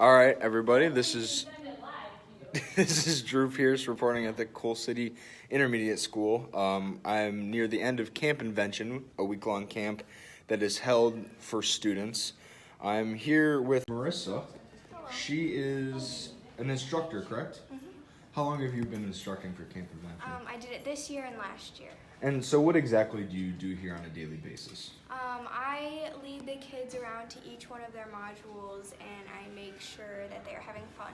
All right, everybody. This is Drew Pierce reporting at the Coal City Intermediate School. I'm near the end of Camp Invention, a week-long camp that is held for students. I'm here with Marissa. She is an instructor, correct? Mm-hmm. How long have you been instructing for Camp Invention? I did it this year and last year. And so what exactly do you do here on a daily basis? I lead the kids around to each one of their modules and I make sure that they're having fun.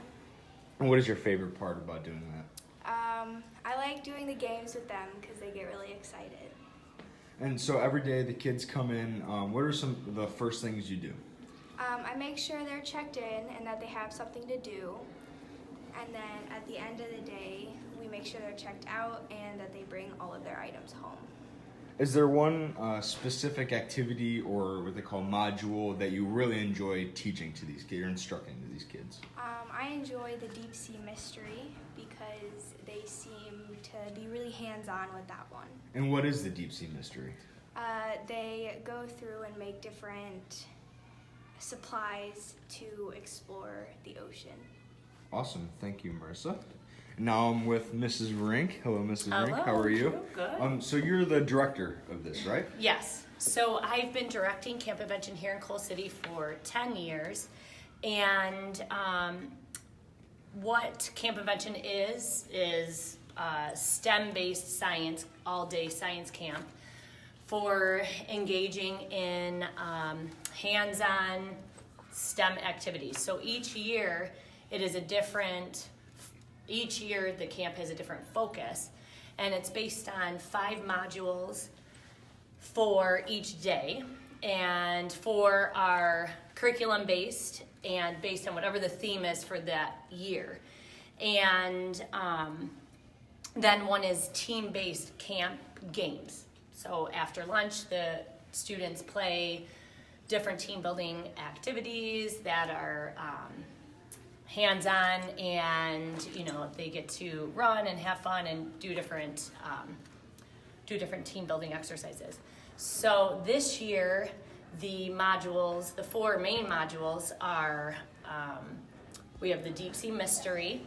And what is your favorite part about doing that? I like doing the games with them because they get really excited. And so every day the kids come in, what are some of the first things you do? I make sure they're checked in and that they have something to do. And then at the end of the day, we make sure they're checked out and that they bring all of their items home. Is there one specific activity or what they call module that you really enjoy teaching to these kids, or instructing to these kids? I enjoy the deep sea mystery because they seem to be really hands-on with that one. And what is the deep sea mystery? They go through and make different supplies to explore the ocean. Awesome. Thank you, Marissa. Now I'm with Mrs. Rink. Hello, Mrs. Rink. Hello. How are you? Good. So you're the director of this, right? Yes. So I've been directing Camp Invention here in Coal City for 10 years. And what Camp Invention is STEM-based science, all-day science camp for engaging in hands-on STEM activities. So each year the camp has a different focus, and it's based on 5 modules for each day, and for our curriculum based and based on whatever the theme is for that year. And then one is team-based camp games. So after lunch, the students play different team building activities that are hands-on, and they get to run and have fun and do different team building exercises. So this year the 4 main modules are we have the deep sea mystery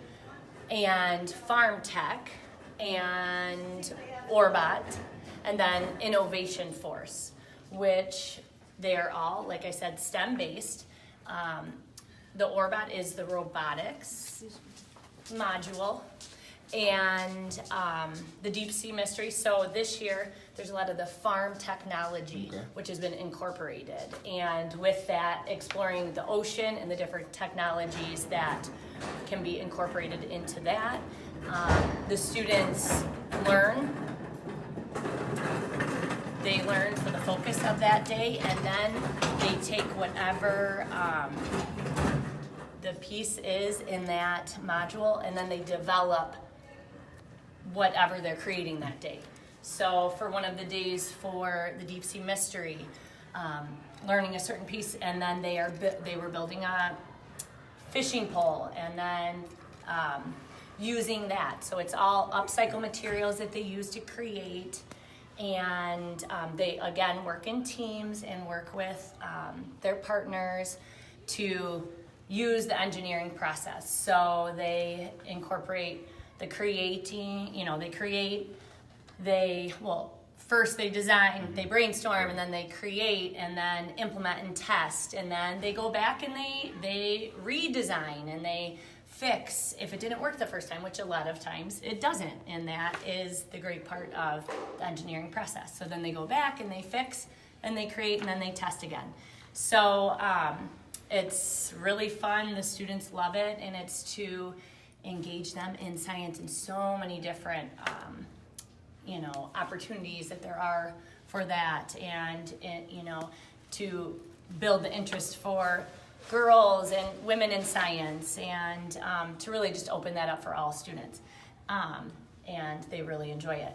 and farm tech and Orbot, and then innovation force, which they are all, like I said, STEM based. The Orbot is the robotics module, and the deep sea mystery. So this year, there's a lot of the farm technology, which has been incorporated. And with that, exploring the ocean and the different technologies that can be incorporated into that. The students learn. They learn for the focus of that day, and then they take whatever the piece is in that module, and then they develop whatever they're creating that day. So for one of the days for the deep sea mystery, learning a certain piece, and then they were building a fishing pole, and then using that. So it's all upcycle materials that they use to create. And they, again, work in teams and work with their partners to use the engineering process. So they incorporate the creating, first they design, they brainstorm, and then they create, and then implement and test. And then they go back and they redesign and they fix if it didn't work the first time, which a lot of times it doesn't, and that is the great part of the engineering process. So then they go back and they fix and they create and then they test again. So it's really fun. The students love it, and it's to engage them in science in so many different opportunities that there are for that, and to build the interest for girls and women in science, and to really just open that up for all students, and they really enjoy it.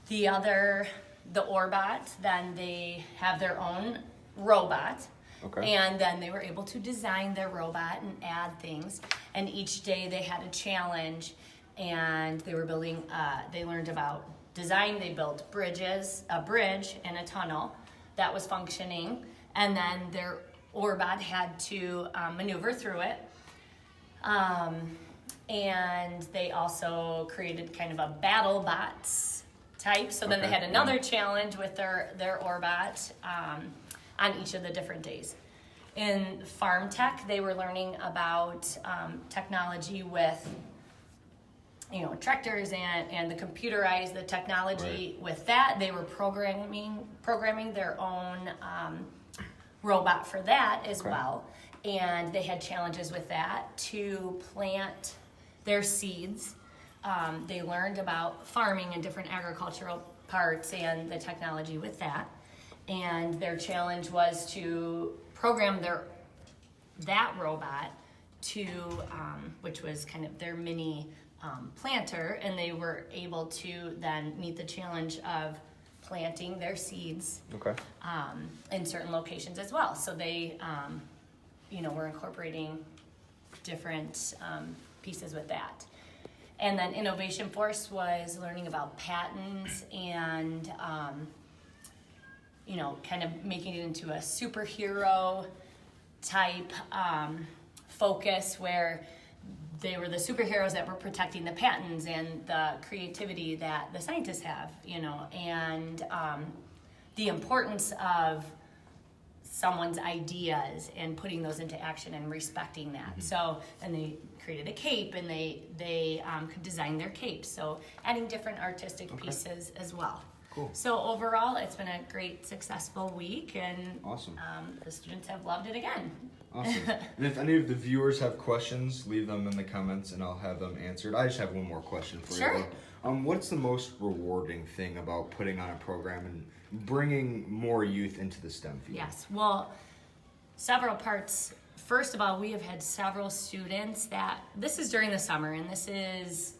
The Orbot, then they have their own robot, and then they were able to design their robot and add things, and each day they had a challenge, and they were building, they learned about design. They built a bridge and a tunnel that was functioning, and then their Orbot had to maneuver through it. And they also created kind of a battle bots type. So then they Okay, had another challenge with their Orbot on each of the different days. In Farm Tech, they were learning about technology with, you know, tractors and the computerized, the technology Right. with that. They were programming their own robot for that as Okay. well. And they had challenges with that to plant their seeds. They learned about farming and different agricultural parts and the technology with that. And their challenge was to program that robot to, which was kind of their mini planter, and they were able to then meet the challenge of planting their seeds Okay. in certain locations as well. So they, you know, were incorporating different pieces with that. And then Innovation Force was learning about patents and, you know, kind of making it into a superhero type focus where they were the superheroes that were protecting the patents and the creativity that the scientists have, you know, and the importance of someone's ideas and putting those into action and respecting that. Mm-hmm. So, and they created a cape, and they could design their capes. So, adding different artistic pieces as well. Cool. So overall, it's been a great, successful week, and Awesome. The students have loved it again. Awesome. And if any of the viewers have questions, leave them in the comments and I'll have them answered. I just have one more question for Sure. you. What's the most rewarding thing about putting on a program and bringing more youth into the STEM field? Yes, well, several parts. First of all, we have had several students that, this is during the summer, and this is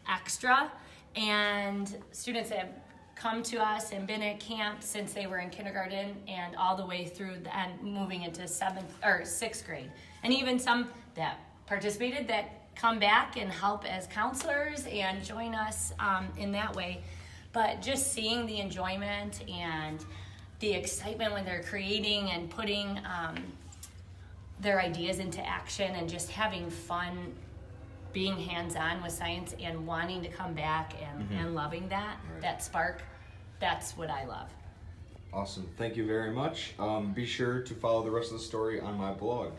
extra, and students that have come to us and been at camp since they were in kindergarten and all the way through and moving into 6th grade. And even some that participated that come back and help as counselors and join us in that way. But just seeing the enjoyment and the excitement when they're creating and putting their ideas into action and just having fun being hands-on with science and wanting to come back and loving that, Right. that spark, that's what I love. Awesome. Thank you very much. Be sure to follow the rest of the story on my blog.